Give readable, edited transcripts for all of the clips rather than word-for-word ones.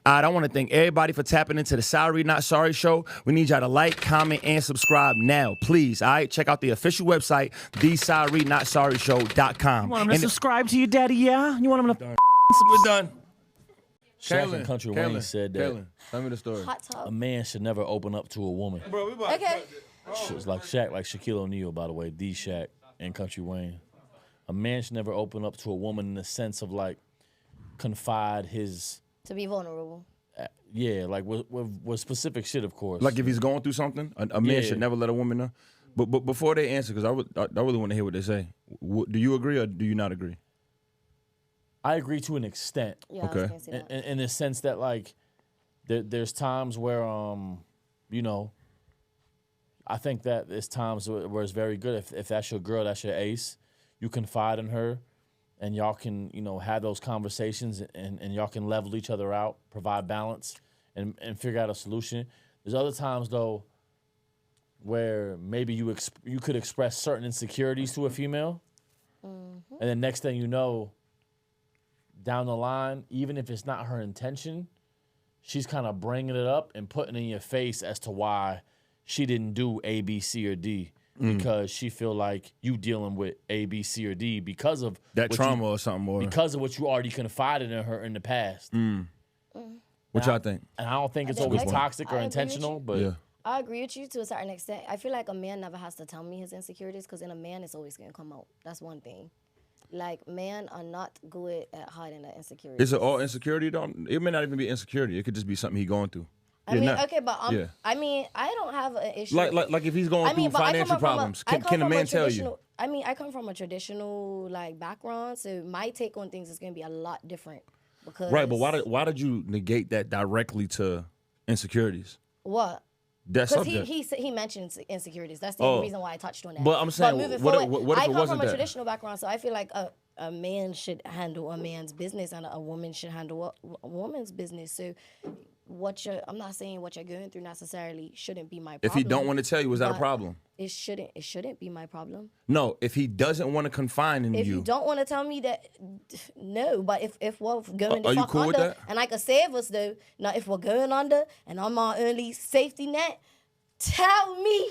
All right, I want to thank everybody for tapping into the Sorry Not Sorry show. We need y'all to like, comment, and subscribe now, please. All right, check out the official website, thesorrynotsorryshow.com. You want him to subscribe to you, Daddy? Yeah? You want him to? We're done. Shaq Kountry Wayne said that tell me the story. Hot tub. a man should never open up to a woman. Bro, we about Okay. It's like Shaq, like Shaquille O'Neal, by the way, the Shaq and Country Wayne. A man should never open up to a woman in the sense of like confide his, To be vulnerable. yeah, like with specific shit, of course. Like if he's going through something, a man Yeah. should never let a woman know. But before they answer, because I really want to hear what they say. Do you agree or do you not agree? I agree to an extent. Yeah, Okay. I was gonna say that. In the sense that like there's times where you know, I think that there's times where it's very good if that's your girl, that's your ace, you confide in her and y'all can, you know, have those conversations and y'all can level each other out, provide balance and figure out a solution. There's other times though where maybe you could express certain insecurities to a female and then next thing you know, down the line, even if it's not her intention, she's kind of bringing it up and putting it in your face as to why she didn't do A, B, C, or D because she feel like you dealing with A, B, C, or D because of That what trauma or something more. because of what you already confided in her in the past. What y'all think? And I don't think it's think always like- toxic I or agree with you. intentional, but Yeah. I agree with you to a certain extent. I feel like a man never has to tell me his insecurities because in a man, it's always going to come out. That's one thing. Like, men are not good at hiding their insecurities. Is it all insecurity? It may not even be insecurity. It could just be something he going through. I mean, not- okay, but yeah. I mean, I don't have an issue. Like if he's going through but I come financial from a- problems, I come can a from man tell you? traditional- I mean, I come from a traditional like background, so my take on things is going to be a lot different. Because Right, but why did you negate that directly to insecurities? What? That Because subject. he mentioned insecurities. That's the Oh. only reason why I touched on that. But I'm saying, moving what if- forward, what if I it come wasn't from a that? traditional background, so I feel like a man should handle a man's business and a woman should handle a woman's business. So I'm not saying what you're going through necessarily shouldn't be my problem. If he don't want to tell you, is that a but problem? It shouldn't be my problem. No, if he doesn't want to confine in If you. you don't want to tell me that, no. But if we're going Are to you fuck cool with under, that? and I can save us though. Now, if we're going under, and I'm our only safety net, tell me.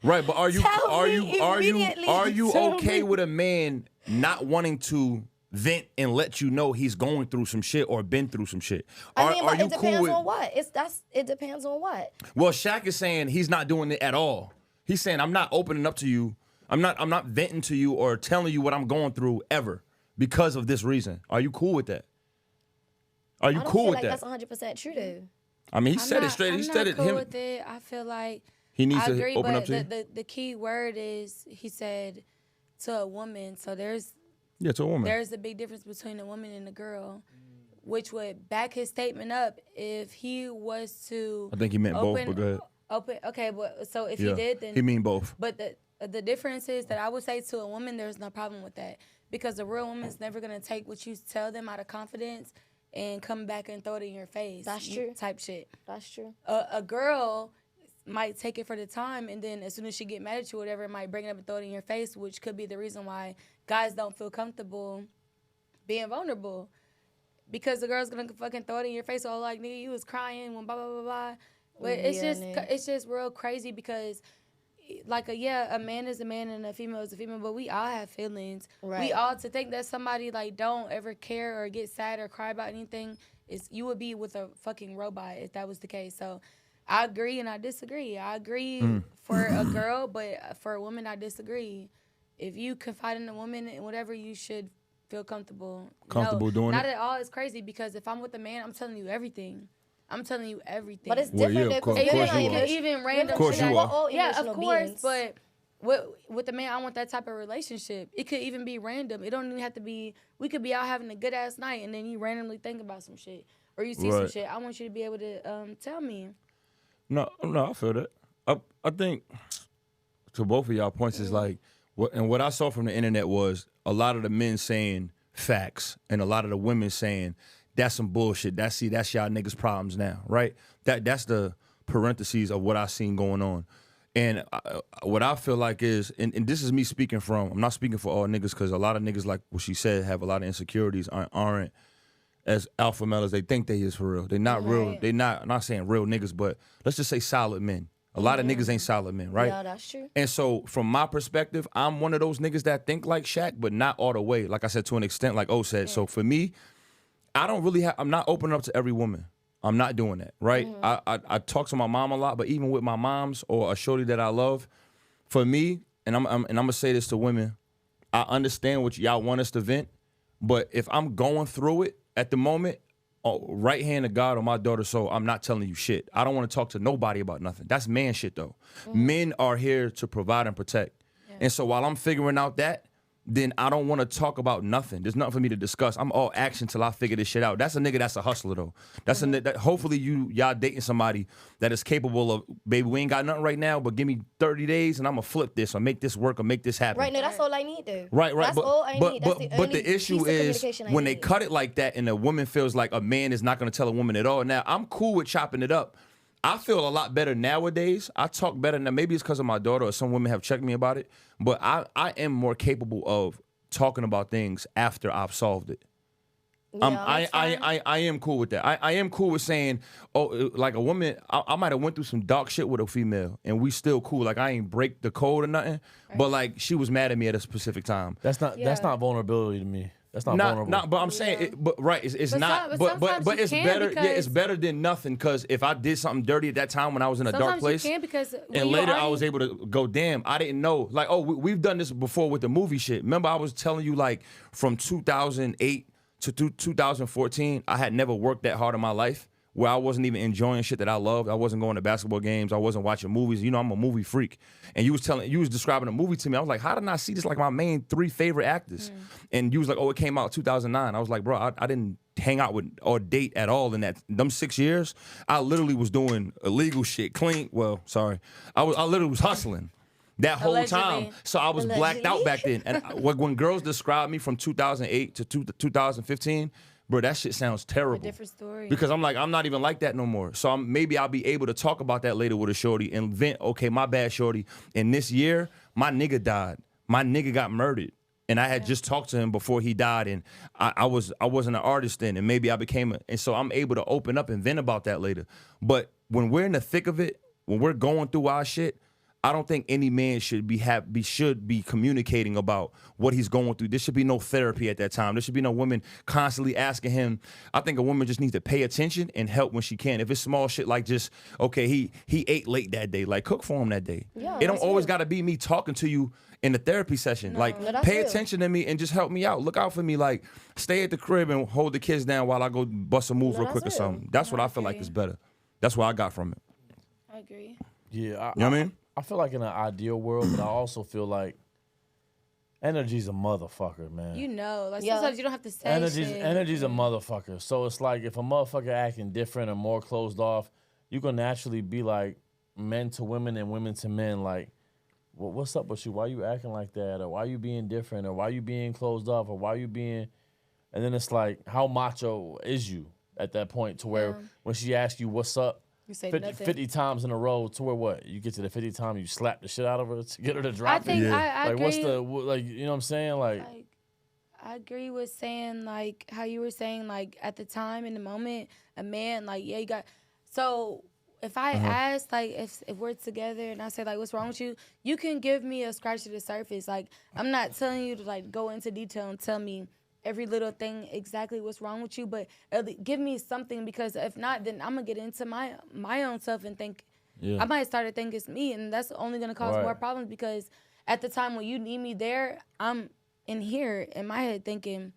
Right, but are you Tell me immediately. Tell okay me. with a man not wanting to vent and let you know he's going through some shit or been through some shit? I mean, but you it depends cool with? on what. It depends on what. Well, Shaq is saying he's not doing it at all. He's saying I'm not opening up to you. I'm not venting to you or telling you what I'm going through ever because of this reason. Are you cool with that? Are you I don't cool feel with like that? that's 100% true though. I mean, he I'm said it not- straight. I'm He not said it. cool Him. with it. I feel like He needs I to agree, open but up to you. the key word is he said to a woman. So there's Yeah, to a woman. a big difference between a woman and a girl, which would back his statement up if he was to. I think he meant both, but go ahead. Okay, but so if Yeah, he did, then he mean both. But the difference is that I would say to a woman, there's no problem with that because a real woman's never gonna take what you tell them out of confidence and come back and throw it in your face. That's true. Type shit. That's true. A girl might take it for the time, and then as soon as she get mad at you, or whatever, it might bring it up and throw it in your face, which could be the reason why guys don't feel comfortable being vulnerable. Because the girl's gonna fucking throw it in your face, all like, nigga, you was crying when blah blah blah blah. But Yeah, nigga. it's just real crazy because, like, a man is a man and a female is a female, but we all have feelings. Right. We all, to think that somebody like don't ever care or get sad or cry about anything is, you would be with a fucking robot if that was the case. So I agree and I disagree. I agree for a girl, but for a woman I disagree. If you confide in a woman and whatever, you should feel comfortable. Doing not it? at all. It's crazy because if I'm with a man, I'm telling you everything. I'm telling you everything. But it's Well, different yeah, though, of course- 'cause of women course are you are. emotional- Even random Of course shit. you we're are. all Yeah, emotional of course, beings. but with the man, I want that type of relationship. It could even be random. It don't even have to be. We could be out having a good ass night, and then you randomly think about some shit, or you see some Right. shit. I want you to be able to tell me. No, I feel that. I think to both of y'all points is like, what I saw from the internet was a lot of the men saying facts and a lot of the women saying that's some bullshit. That's y'all niggas' problems now, right? That's the parentheses of what I seen going on. And what I feel like is, and this is me speaking from, I'm not speaking for all niggas because a lot of niggas, like what she said, have a lot of insecurities, aren't as alpha males as they think they is for real. They're not real. Right. They're not. I'm not saying real niggas, but let's just say solid men. A lot of niggas ain't solid men, right? Yeah, that's true. And so, from my perspective, I'm one of those niggas that think like Shaq, but not all the way. Like I said, to an extent, like O said. So for me, I don't really have. I'm not opening up to every woman. I'm not doing that, right? I talk to my mom a lot, but even with my moms or a shorty that I love, for me, and I'm gonna say this to women, I understand what y'all want us to vent, but if I'm going through it at the moment, right hand of God on my daughter's soul, I'm not telling you shit. I don't want to talk to nobody about nothing. That's man shit though. Men are here to provide and protect. And so while I'm figuring out that, then I don't want to talk about nothing. There's nothing for me to discuss. I'm all action till I figure this shit out. That's a nigga that's a hustler though. That's that hopefully y'all dating somebody that is capable of, baby, we ain't got nothing right now, but give me 30 days and I'm gonna flip this or make this work or make this happen. Right, no, that's all I need though. Right. That's all I need. That's the But only the issue piece of is communication I when they need. cut it like that and a woman feels like a man is not going to tell a woman at all. Now, I'm cool with chopping it up. I feel a lot better nowadays. I talk better now. Maybe it's because of my daughter or some women have checked me about it. But I am more capable of talking about things after I've solved it. Yeah, I am cool with that. I am cool with saying, oh, like a woman, I might have went through some dark shit with a female and we still cool. Like I ain't break the code or nothing, but like she was mad at me at a specific time. That's not vulnerability to me. That's not vulnerable. Not, but I'm saying, it's But not. sometimes But you it's can better. Yeah, it's because- better than nothing. Because if I did something dirty at that time when I was in a dark Sometimes place, you can because when and you later I already- was able to go, damn, I didn't know. Like, oh, we've done this before with the movie shit. Remember, I was telling you like from 2008 to 2014, I had never worked that hard in my life, where I wasn't even enjoying shit that I loved. I wasn't going to basketball games. I wasn't watching movies. You know, I'm a movie freak. And you was describing a movie to me. I was like, how did I see this like my main 3 favorite actors? And you was like, oh, it came out 2009. I was like, bro, I didn't hang out with or date at all in them 6 years. I literally was doing illegal shit, clean. Well, sorry. I literally was hustling that whole Allegedly. time. So I was blacked out back then. And when girls describe me from 2008 to 2015, bro, that shit sounds terrible. different story. Because I'm like, I'm not even like that no more. So maybe I'll be able to talk about that later with a shorty and vent, okay, my bad, shorty. And this year, my nigga died. My nigga got murdered. And I had just talked to him before he died, and I wasn't an artist then, and maybe I became and so I'm able to open up and vent about that later. But when we're in the thick of it, when we're going through our shit, I don't think any man should be communicating about what he's going through. There should be no therapy at that time. There should be no women constantly asking him. I think a woman just needs to pay attention and help when she can. If it's small shit like just, okay, he ate late that day, like cook for him that day. Yeah, it don't that's always real. got to be me talking to you in the therapy session. Like, No, that's pay real. attention to me and just help me out. Look out for me. Like, stay at the crib and hold the kids down while I go bust a move real that's quick or real. something. That's what I feel like agree. is better. That's what I got from it. I agree. Yeah, You know what I mean? I feel like in an ideal world, but I also feel like energy's a motherfucker, man. You know, like Yeah. sometimes you don't have to say shit. Energy's a motherfucker. So it's like if a motherfucker acting different or more closed off, you can naturally be like men to women and women to men. Like, well, what's up with you? Why you acting like that? Or why you being different? Or why you being closed off? Or why you being? And then it's like, how macho is you at that point to where when she asks you what's up, You say 50 times in a row to where what? You get to the 50th time, you slap the shit out of her to get her to drop I think it. I Like, agree. what's the, like, you know what I'm saying? Like, I agree with saying like how you were saying like at the time in the moment a man like you got so if I ask like if we're together and I say like what's wrong with you, you can give me a scratch to the surface. Like I'm not telling you to like go into detail and tell me every little thing exactly what's wrong with you, but at least give me something, because if not, then I'm gonna get into my own self and think I might start to think it's me, and that's only gonna cause more problems, because at the time when you need me there, I'm in here in my head thinking,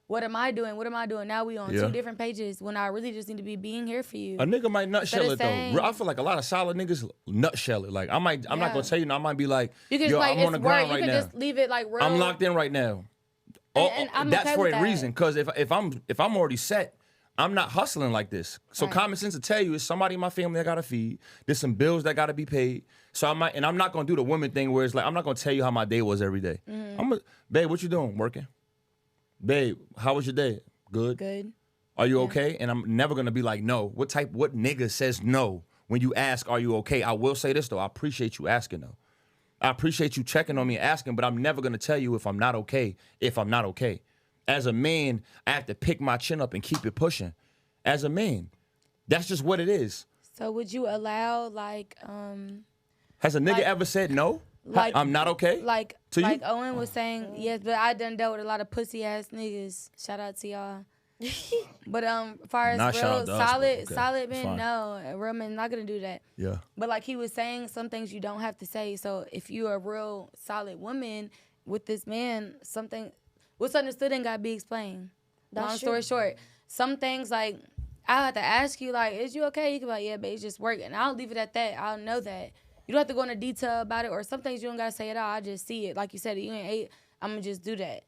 what am I doing? What am I doing? Now we on two different pages when I really just need to be being here for you. A nigga might nutshell it though. saying- I feel like a lot of solid niggas nutshell it. Like I'm not gonna tell you. I might be like, You can yo, just like I'm it's on the work. ground You right can now. just leave it like real. I'm locked in right now. And I'm That's okay for with a that. reason. Because if I'm already set, I'm not hustling like this. So Right. common sense to tell you, it's somebody in my family I gotta feed. There's some bills that gotta be paid. So I'm not gonna do the woman thing where it's like I'm not gonna tell you how my day was every day. Babe, what you doing? Working. Babe, how was your day? Good. Good. Are you okay? And I'm never gonna be like, no. What nigga says no when you ask, are you okay? I will say this though, I appreciate you asking though. I appreciate you checking on me and asking, but I'm never gonna tell you if I'm not okay. as a man, I have to pick my chin up and keep it pushing. As a man, that's just what it is. So would you allow like Has a nigga ever said no? Like I'm not okay. Like to like you? Owen was saying, yes, but I done dealt with a lot of pussy ass niggas. Shout out to y'all. But far as Not shout real out to us, solid, but okay. solid It's men, fine. no, a real man not gonna do that. Yeah. But like he was saying, some things you don't have to say. So if you're a real solid woman with this man, something what's understood ain't gotta be explained. Long story short, some things like I have to ask you, like, is you okay? You can be like, yeah, babe, it's just work. And I'll leave it at that. I'll know that. You don't have to go into detail about it, or some things you don't gotta say at all. I just see it. Like you said, you ain't ate, I'm gonna just do that.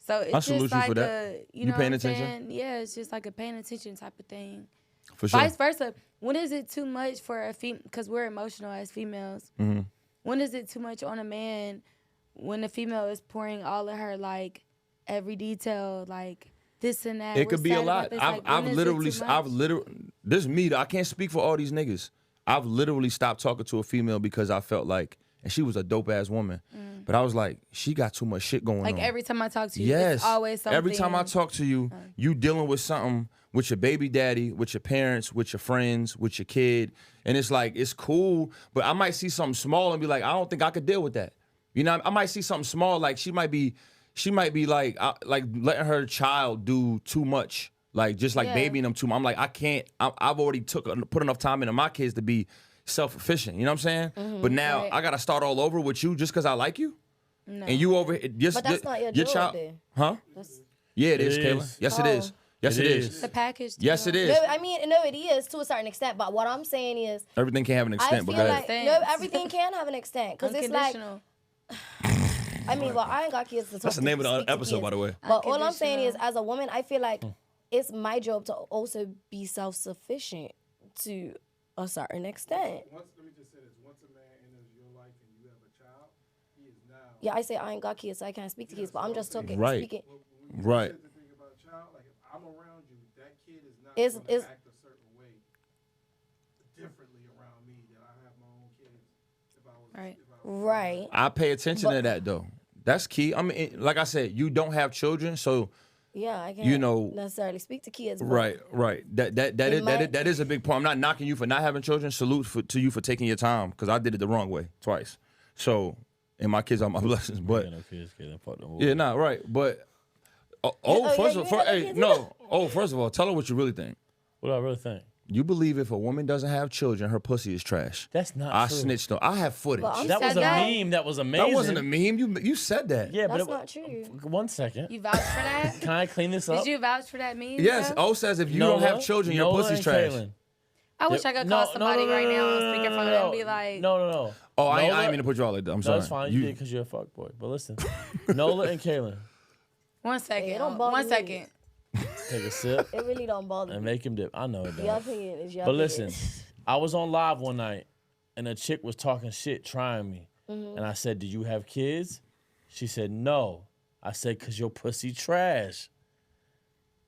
So it's I salute just you like for that. a, You know paying what I'm attention? saying? Yeah, it's just like a paying attention type of thing. For sure. Vice versa. When is it too much for a female? Because we're emotional as females. Mm-hmm. When is it too much on a man when the female is pouring all of her like every detail, like this and that? It we're could be a sad about lot. this, I've like, when is it literally, too much? this is me. I can't speak for all these niggas. I've literally stopped talking to a female because I felt like, and she was a dope ass woman, but I was like, she got too much shit going on. Like every time I talk to you, Yes. it's always something. Every time I talk to you, you dealing with something with your baby daddy, with your parents, with your friends, with your kid. And it's like, it's cool, but I might see something small and be like, I don't think I could deal with that. You know, I might see something small, like she might be like letting her child do too much. Like just like babying them too much. I'm like, I can't, I've already put enough time into my kids to be self-efficient. You know what I'm saying? But now I got to start all over with you just because I like you? No. And you over just But that's not your job, child, then. huh? Yeah, it is, It Kayla. is. Yes, it is. Yes, it is. the package. Yes, it is. No, I mean, no, it is to a certain extent. But what I'm saying is, Everything can have an I extent, feel but go like ahead. no, everything can have an extent because it's like, Unconditional. I mean, well, I ain't got kids to talk That's the name of the speak to episode, kids. by the way. But all I'm saying is, Unconditional. as a woman, I feel like it's my job to also be self-sufficient to a certain extent. Let me just say this. Once a man enters your life and you have a child, he is now. Yeah, I say I ain't got kids, so I can't speak to kids, but I'm just talking, Right. speaking. Right. The thing about a child, like if I'm around you, that kid is not Is- going to is- act a certain way differently around me than I have my own kids. If I was, Right. if I was Right. I pay attention to that, though. That's key. I mean, like I said, you don't have children, so Yeah, I can't You know- necessarily speak to kids. But right. That is a big point. I'm not knocking you for not having children. Salute to you for taking your time, because I did it the wrong way twice. So, and my kids are my blessings. But yeah, right. But first of all, first of all, tell her what you really think. What do I really think? You believe if a woman doesn't have children, her pussy is trash. That's not I true. snitched on. I have footage. Well, I'm That was a said that. meme. That was amazing. That wasn't a meme. You said that. Yeah, but that's it, not true. 1 second. You vouch for that? Can I clean this up? Did you vouch for that meme? Yes. bro? O says if you don't have children, your Nola pussy's and trash. Kaylin. I wish I could call somebody right now on speakerphone and be like, No. Oh, I Nola- ain't mean to put you all like that. I'm sorry. No, it's fine. You did because you're a fuckboy. But listen, Nola and Kaylin, 1 second. It don't bother 1 me. second. take a sip It really don't bother and me. make him dip. I know it Your don't. opinion is your But opinion. listen, I was on live one night, and a chick was talking shit, trying me. Mm-hmm. And I said, do you have kids? She said, no. I said, because your pussy trash.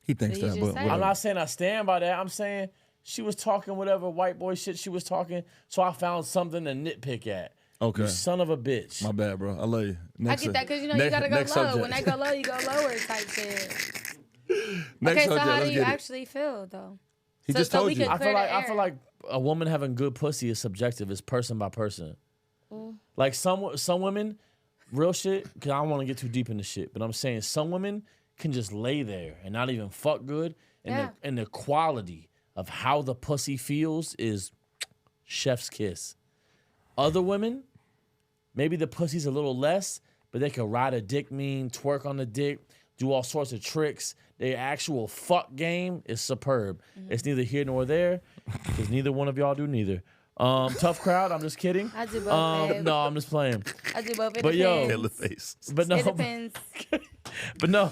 He thinks So you that, just but said whatever. I'm not saying I stand by that. I'm saying she was talking whatever white boy shit she was talking, so I found something to nitpick at. Okay. You son of a bitch. My bad, bro. I love you. Next I get that because you know you gotta go low. When they go low, you go lower type shit. Next Okay, so subject, how let's do you get it. actually feel though? He just so told we you. could I clear the feel air. like a woman having good pussy is subjective. It's person by person. Like some women, real shit. Cause I don't want to get too deep into shit, but I'm saying some women can just lay there and not even fuck good, and Yeah. the quality of how the pussy feels is chef's kiss. Other women, maybe the pussy's a little less, but they can ride a dick mean, twerk on the dick, do all sorts of tricks. Their actual fuck game is superb. It's neither here nor there, because neither one of y'all do neither. Tough crowd. I'm just kidding. I do both, babe. No, I'm just playing. I do both. It But yo, depends. Face. But no, It depends. but no.